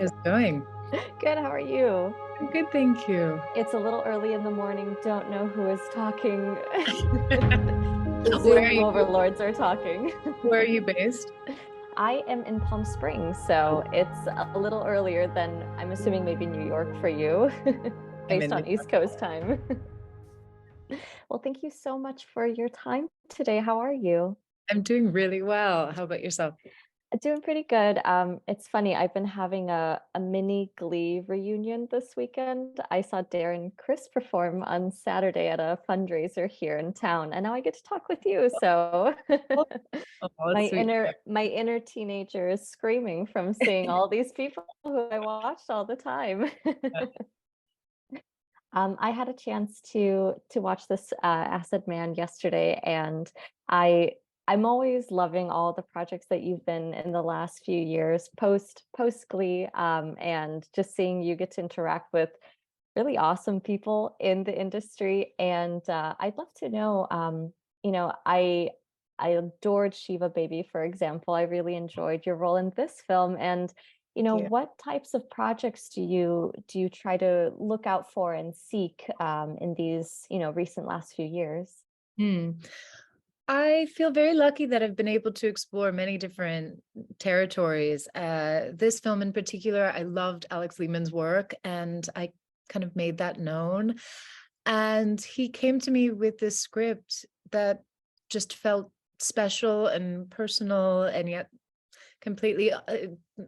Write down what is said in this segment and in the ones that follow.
How's it going? Good, how are you? I'm good, thank you. It's a little early in the morning. Don't know who is talking. The Where are Zoom you? overlords are talking. Where are you based? I am in Palm Springs, so it's a little earlier than I'm assuming maybe New York for you, I'm based in New on East York. Coast time. Well, thank you so much for your time today. How are you? I'm doing really well. How about yourself? Doing pretty good. It's funny, I've been having a mini Glee reunion this weekend. I saw Darren Chris perform on Saturday at a fundraiser here in town, and now I get to talk with you. So Oh, that's sweet. my inner teenager is screaming from seeing all these people who I watched all the time. I had a chance to watch this Acidman yesterday, and I I'm always loving all the projects that you've been in the last few years, post Glee, and just seeing you get to interact with really awesome people in the industry. And I'd love to know, I adored Shiva Baby, for example. I really enjoyed your role in this film, and Yeah. what types of projects do you try to look out for and seek in these, recent last few years? Hmm. I feel very lucky that I've been able to explore many different territories. This film in particular, I loved Alex Lehman's work, and I kind of made that known. And he came to me with this script that just felt special and personal, and yet completely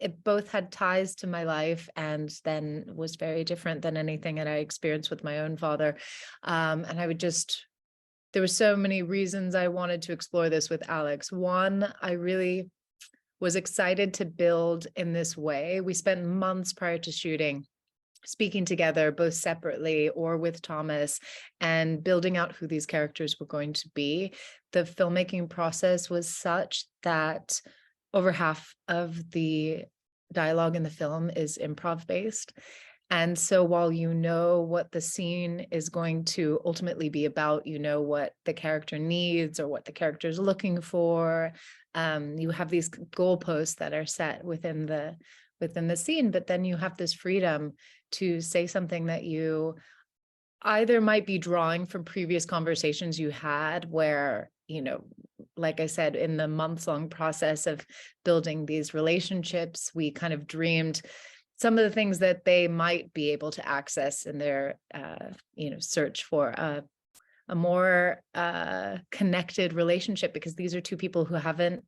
it both had ties to my life and then was very different than anything that I experienced with my own father. And I would just there were so many reasons I wanted to explore this with Alex. One, I really was excited to build in this way. We spent months prior to shooting speaking together, both separately or with Thomas, and building out who these characters were going to be. The filmmaking process was such that over half of the dialogue in the film is improv based. And so while you know what the scene is going to ultimately be about, you know what the character needs or what the character is looking for, you have these goalposts that are set within the scene, but then you have this freedom to say something that you either might be drawing from previous conversations you had where, like I said, in the months-long process of building these relationships, we kind of dreamed some of the things that they might be able to access in their, search for a more connected relationship, because these are two people who haven't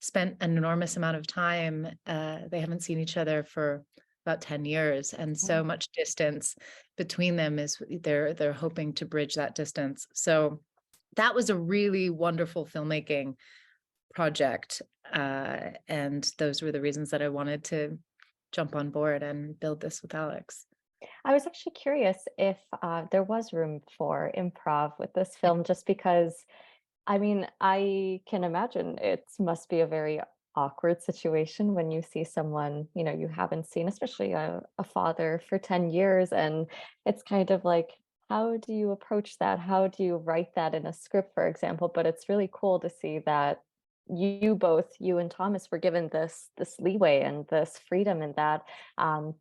spent an enormous amount of time. They haven't seen each other for about 10 years, and so much distance between them is they're hoping to bridge that distance. So that was a really wonderful filmmaking project. And those were the reasons that I wanted to jump on board and build this with Alex. I was actually curious if there was room for improv with this film, just because, I mean, I can imagine it must be a very awkward situation when you see someone, you haven't seen, especially a father for 10 years. And it's kind of like, how do you approach that? How do you write that in a script, for example? But it's really cool to see that you and Thomas were given this leeway and this freedom in that.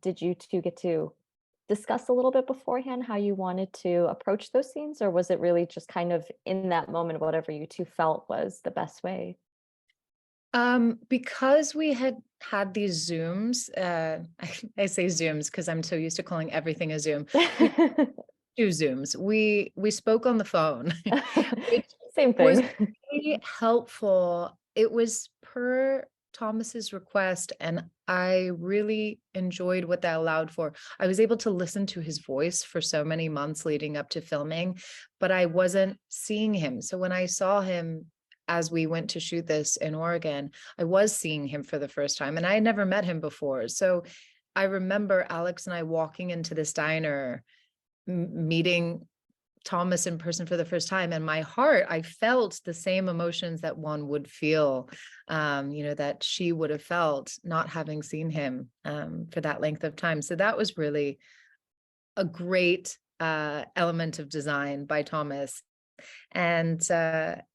Did you two get to discuss a little bit beforehand how you wanted to approach those scenes, or was it really just kind of in that moment, whatever you two felt was the best way? Because we had these Zooms, I say Zooms because I'm so used to calling everything a Zoom. We do Zooms. We spoke on the phone, which Same was thing. really helpful. It was per Thomas's request, and I really enjoyed what that allowed for. I was able to listen to his voice for so many months leading up to filming, but I wasn't seeing him. So when I saw him as we went to shoot this in Oregon, I was seeing him for the first time, and I had never met him before. So I remember Alex and I walking into this diner, meeting Thomas in person for the first time, and my heart, I felt the same emotions that one would feel, that she would have felt not having seen him for that length of time. So that was really a great element of design by Thomas. And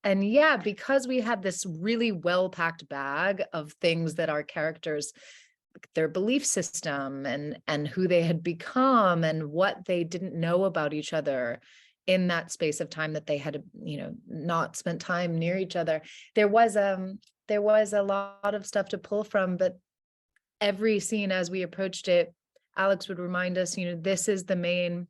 yeah, because we had this really well packed bag of things that our characters their belief system and who they had become and what they didn't know about each other in that space of time that they had, not spent time near each other. There was a lot of stuff to pull from, but every scene as we approached it, Alex would remind us, this is the main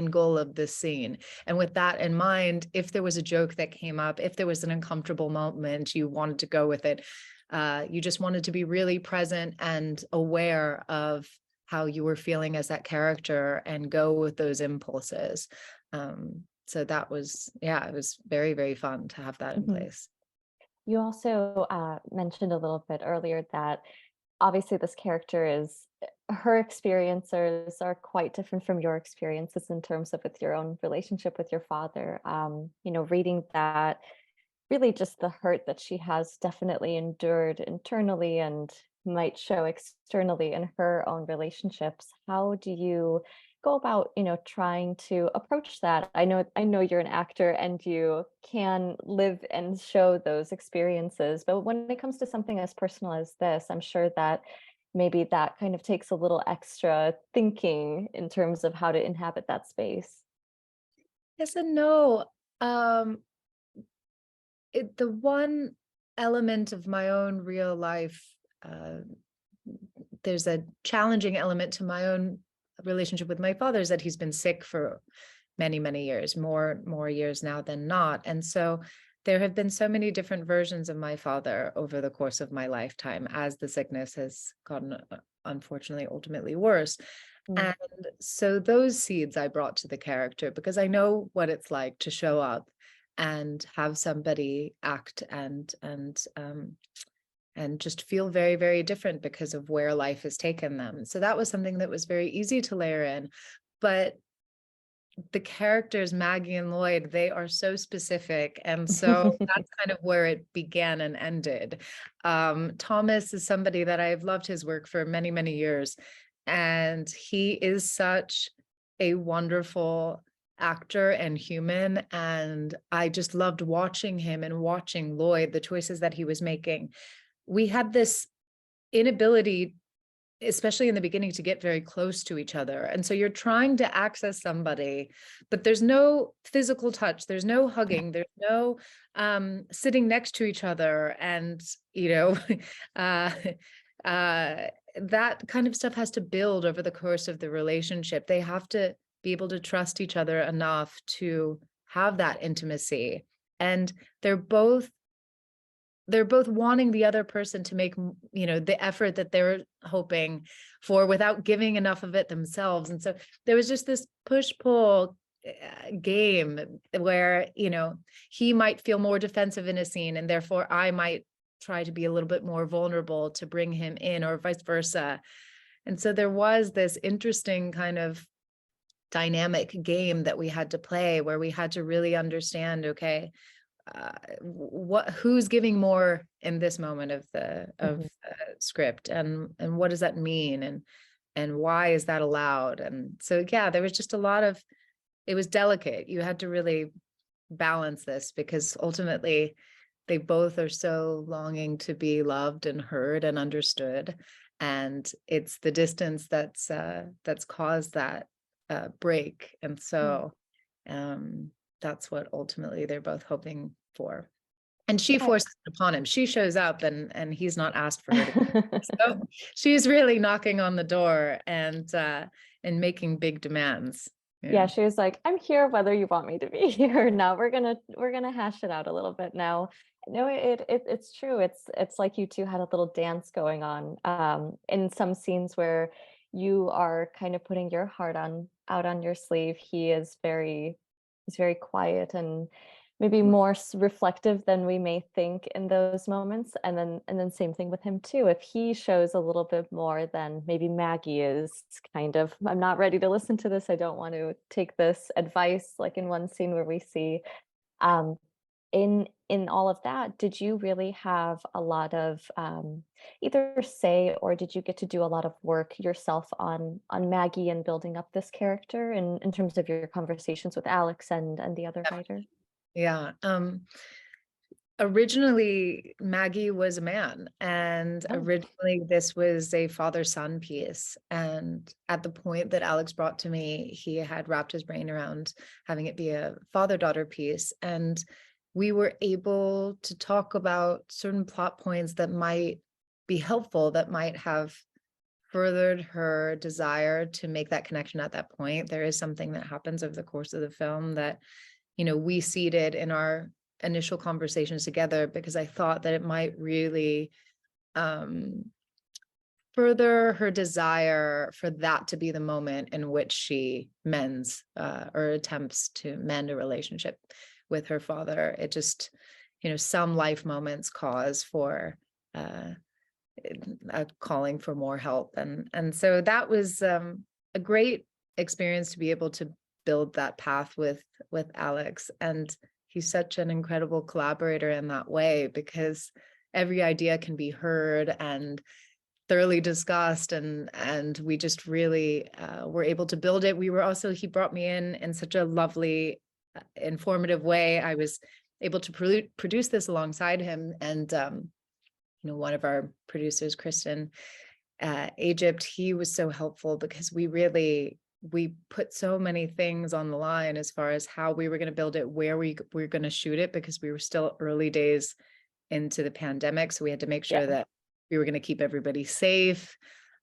goal of this scene. And with that in mind, if there was a joke that came up, if there was an uncomfortable moment, you wanted to go with it. You just wanted to be really present and aware of how you were feeling as that character and go with those impulses. So that was, it was very, very fun to have that in place. You also mentioned a little bit earlier that obviously this character is her experiences are quite different from your experiences in terms of with your own relationship with your father. Reading that, really just the hurt that she has definitely endured internally and might show externally in her own relationships. How do you go about, trying to approach that? I know you're an actor and you can live and show those experiences, but when it comes to something as personal as this, I'm sure that maybe that kind of takes a little extra thinking in terms of how to inhabit that space. Yes and no. The one element of my own real life, there's a challenging element to my own relationship with my father, is that he's been sick for many, many years, more years now than not. And so there have been so many different versions of my father over the course of my lifetime as the sickness has gotten, unfortunately, ultimately worse. Mm. And so those seeds I brought to the character because I know what it's like to show up and have somebody act and just feel very, very different because of where life has taken them. So that was something that was very easy to layer in. But the characters, Maggie and Lloyd, they are so specific. And so that's kind of where it began and ended. Thomas is somebody that I've loved his work for many, many years. And he is such a wonderful actor and human. And I just loved watching him and watching Lloyd, the choices that he was making. We had this inability, especially in the beginning, to get very close to each other. And so you're trying to access somebody, but there's no physical touch, there's no hugging, there's no sitting next to each other. And, uh, that kind of stuff has to build over the course of the relationship. They have to be able to trust each other enough to have that intimacy. And they're both wanting the other person to make, the effort that they're hoping for without giving enough of it themselves. And so there was just this push-pull game where, he might feel more defensive in a scene and therefore I might try to be a little bit more vulnerable to bring him in, or vice versa. And so there was this interesting kind of dynamic game that we had to play where we had to really understand, okay, who's giving more in this moment of the script, and what does that mean, and why is that allowed? And so there was just a lot of, it was delicate. You had to really balance this because ultimately they both are so longing to be loved and heard and understood, and it's the distance that's caused that break. And so that's what ultimately they're both hoping for. And she Yeah. forces it upon him. She shows up and he's not asked for her to come. So she's really knocking on the door and making big demands. Yeah, she was like, "I'm here whether you want me to be here or not. We're gonna hash it out a little bit now." No, it's true. It's like you two had a little dance going on in some scenes where you are kind of putting your heart on out on your sleeve. He's very quiet and maybe more reflective than we may think in those moments. And then same thing with him too. If he shows a little bit more, then maybe Maggie is kind of, I'm not ready to listen to this. I don't want to take this advice. Like in one scene where we see um, in all of that, did you really have a lot of either say, or did you get to do a lot of work yourself on Maggie and building up this character in terms of your conversations with Alex and the other writer? Yeah. Originally, Maggie was a man, and Oh, originally this was a father-son piece. And at the point that Alex brought to me, he had wrapped his brain around having it be a father-daughter piece. And we were able to talk about certain plot points that might be helpful, that might have furthered her desire to make that connection at that point. There is something that happens over the course of the film that, we seeded in our initial conversations together, because I thought that it might really um, further her desire for that to be the moment in which she mends or attempts to mend a relationship with her father. It just, some life moments cause for uh, a calling for more help, and so that was a great experience to be able to build that path with Alex. And he's such an incredible collaborator in that way, because every idea can be heard and thoroughly discussed, and we just really were able to build it. He brought me in such a lovely informative way. I was able to produce this alongside him, and one of our producers, Kristen Egypt, he was so helpful, because we put so many things on the line as far as how we were going to build it, where we were going to shoot it, because we were still early days into the pandemic. So we had to make yeah. sure that we were going to keep everybody safe,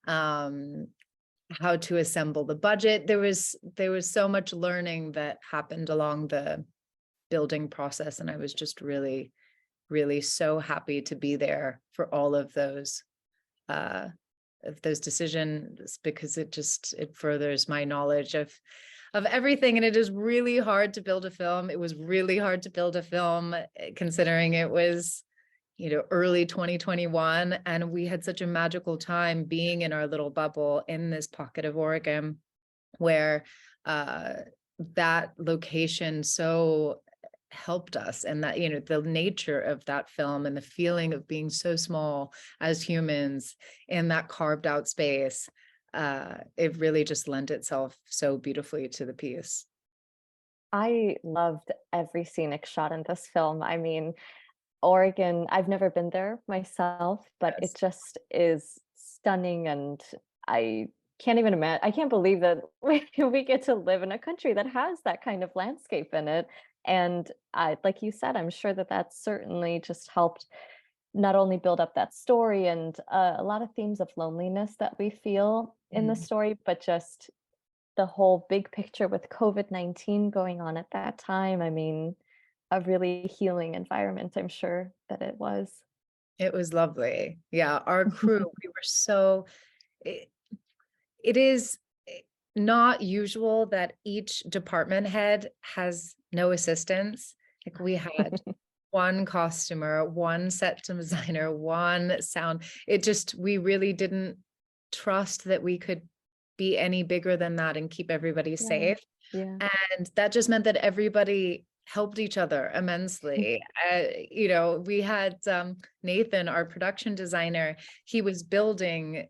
how to assemble the budget. There was so much learning that happened along the building process. And I was just really, really so happy to be there for all uh, of those decisions, because it furthers my knowledge of everything. And it is really hard to build a film. It was really hard to build a film, considering it was, early 2021, and we had such a magical time being in our little bubble in this pocket of Oregon, where uh, that location so helped us. And that, the nature of that film and the feeling of being so small as humans in that carved out space, it really just lent itself so beautifully to the piece. I loved every scenic shot in this film. I mean, Oregon, I've never been there myself, but it Yes. just is stunning, and I can't even imagine. I can't believe that we get to live in a country that has that kind of landscape in it. And like you said, I'm sure that that's certainly just helped not only build up that story and a lot of themes of loneliness that we feel in the Mm. story, but just the whole big picture with COVID-19 going on at that time. I mean, a really healing environment, I'm sure that it was. It was lovely. Yeah, our crew, we were so it, it is not usual that each department head has no assistants. Like, we had one costumer, one set designer, one sound. We really didn't trust that we could be any bigger than that and keep everybody Yeah, safe. yeah. And that just meant that everybody helped each other immensely. We had Nathan, our production designer. He was building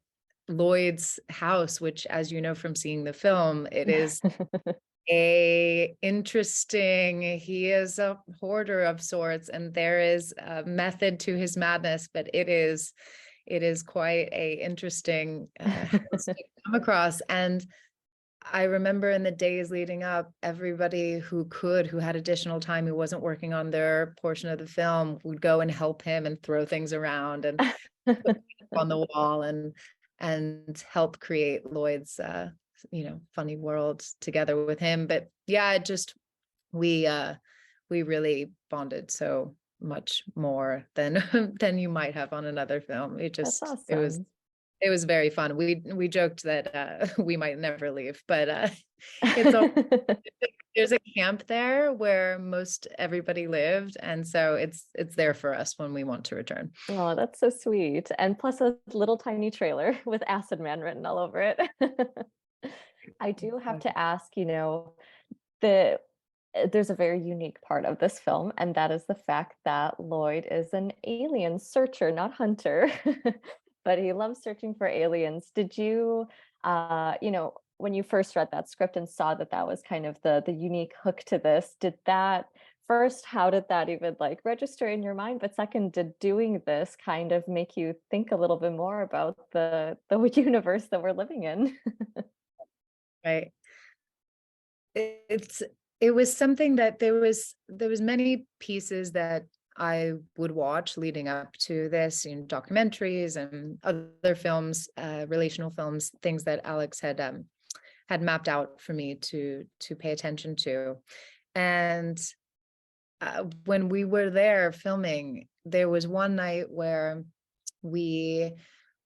Lloyd's house, which, as you know from seeing the film, it is he is a hoarder of sorts, and there is a method to his madness, but it is quite a interesting house to come across. And I remember in the days leading up, everybody who had additional time, who wasn't working on their portion of the film, would go and help him and throw things around and put things on the wall, and help create Lloyd's funny world together with him. But yeah, we really bonded so much more than than you might have on another film. That's It was awesome. it was very fun. We joked that we might never leave, but it's a there's a camp there where most everybody lived, and so it's there for us when we want to return. Oh, that's so sweet. And plus a little tiny trailer with Acidman written all over it. I do have to ask, the there's a very unique part of this film, and that is the fact that Lloyd is an alien searcher, not hunter, but he loves searching for aliens. Did you, when you first read that script and saw that that was kind of the unique hook to this, did that first, how did that even like register in your mind? But second, did doing this kind of make you think a little bit more about the universe that we're living in? Right. It's it was something that there was many pieces that I would watch leading up to this, documentaries and other films, relational films, things that Alex had mapped out for me to pay attention to. And when we were there filming, there was one night where we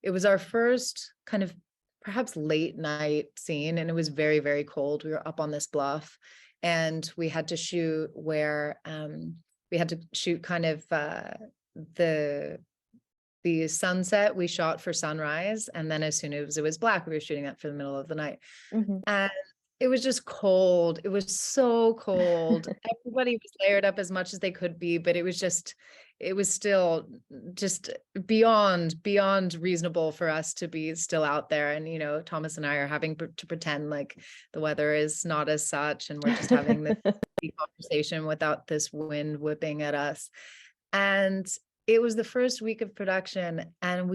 it was our first kind of perhaps late night scene, and it was very, very cold. We were up on this bluff, and we had to shoot where we had to shoot kind of the the sunset we shot for sunrise, and then as soon as it was black, we were shooting that for the middle of the night. Mhm. And it was just cold. It was so cold. Everybody was layered up as much as they could be, but it was still just beyond reasonable for us to be still out there. And, Thomas and I are having to pretend like the weather is not as such, and we're just having this conversation without this wind whipping at us. And it was the first week of production, and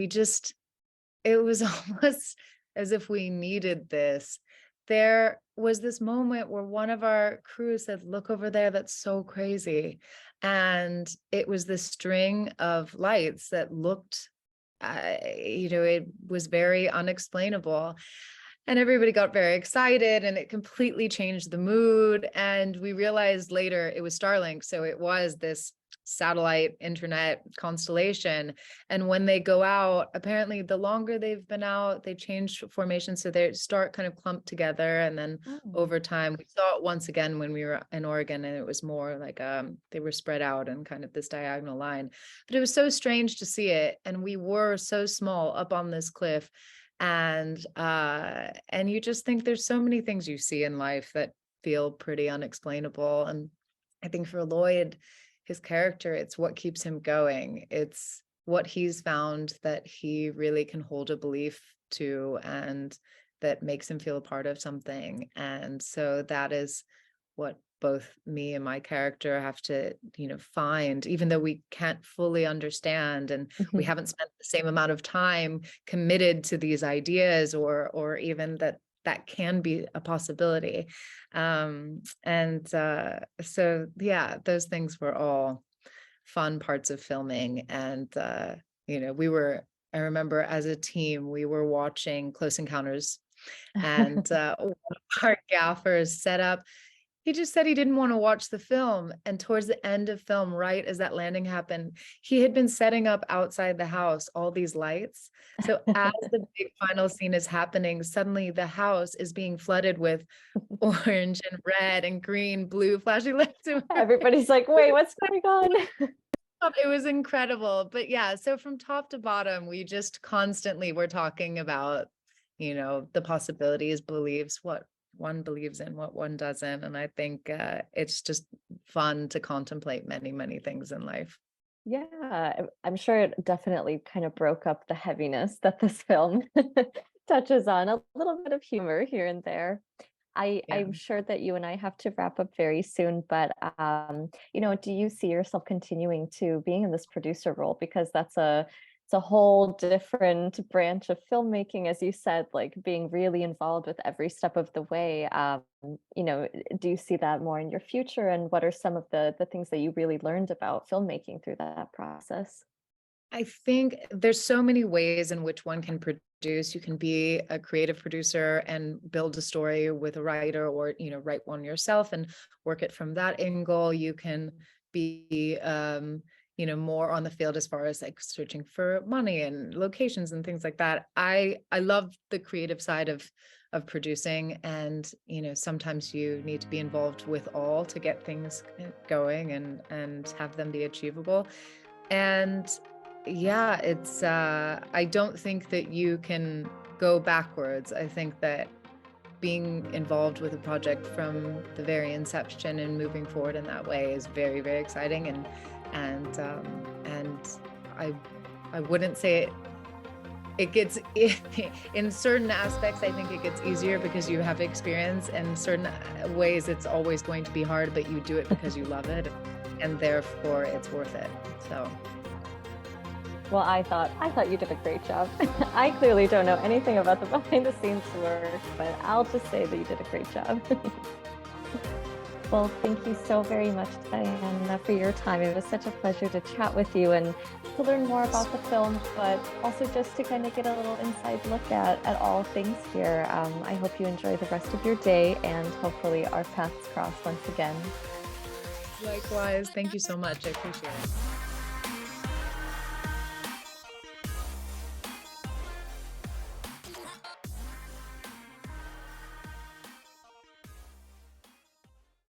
it was almost as if we needed this. There was this moment where one of our crew said, "Look over there, that's so crazy." And it was this string of lights that looked, it was very unexplainable. And everybody got very excited, and it completely changed the mood. And we realized later it was Starlink. So it was this satellite internet constellation. And when they go out, apparently the longer they've been out, they change formation. So they start kind of clumped together. And then Oh. over time, we saw it once again when we were in Oregon, and it was more like they were spread out in kind of this diagonal line. But it was so strange to see it. And we were so small up on this cliff. And you just think there's so many things you see in life that feel pretty unexplainable. And I think for Lloyd, his character, it's what keeps him going. It's what he's found that he really can hold a belief to, and that makes him feel a part of something. And so that is what both me and my character have to, find, even though we can't fully understand, and we Mhm. haven't spent the same amount of time committed to these ideas, or even that can be a possibility. So yeah, those things were all fun parts of filming. And I remember as a team, we were watching Close Encounters, and one of our gaffers set up, he just said he didn't want to watch the film. And towards the end of film, right as that landing happened, he had been setting up outside the house all these lights. So as the big final scene is happening, suddenly the house is being flooded with orange and red and green, blue flashing lights. Everybody's like, "Wait, what's going on?" It was incredible. But yeah, so from top to bottom, we just constantly were talking about, the possibilities, beliefs, what one believes in, what one doesn't. And I think it's just fun to contemplate many, many things in life. Yeah, I'm sure it definitely kind of broke up the heaviness that this film touches on, a little bit of humor here and there. Yeah. I'm sure that you and I have to wrap up very soon, but do you see yourself continuing to being in this producer role? Because it's a whole different branch of filmmaking, as you said, like being really involved with every step of the way. Do you see that more in your future? And what are some of the things that you really learned about filmmaking through that process? I think there's so many ways in which one can produce. You can be a creative producer and build a story with a writer, or, write one yourself and work it from that angle. You can be, more on the field as far as like searching for money and locations and things like that. I love the creative side of producing, and, sometimes you need to be involved with all to get things going and have them be achievable. And yeah, it's I don't think that you can go backwards. I think that being involved with a project from the very inception and moving forward in that way is very, very exciting. And I I wouldn't say it gets in certain aspects, I think it gets easier because you have experience, and certain ways it's always going to be hard, but you do it because you love it, and therefore it's worth it. So Well, I thought you did a great job. I clearly don't know anything about the behind the scenes work, but I'll just say that you did a great job. Well, thank you so very much, Diana, for your time. It was such a pleasure to chat with you and to learn more about the film, but also just to kind of get a little inside look at all things here. I hope you enjoy the rest of your day, and hopefully our paths cross once again. likewise, thank you so much. I appreciate it.